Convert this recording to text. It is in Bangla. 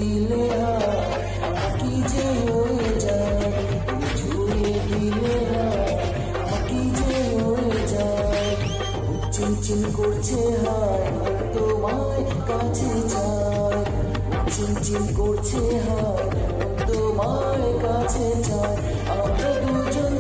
দিলে কি যে হয়ে যায়, ছুঁয়ে দিলে কি যে হয়ে যায়। চিনচিন করছে হায় তোমায় কাছে চায়, চিনচিন করছে হায় তোমায় কাছে চায়। আমরা দুজন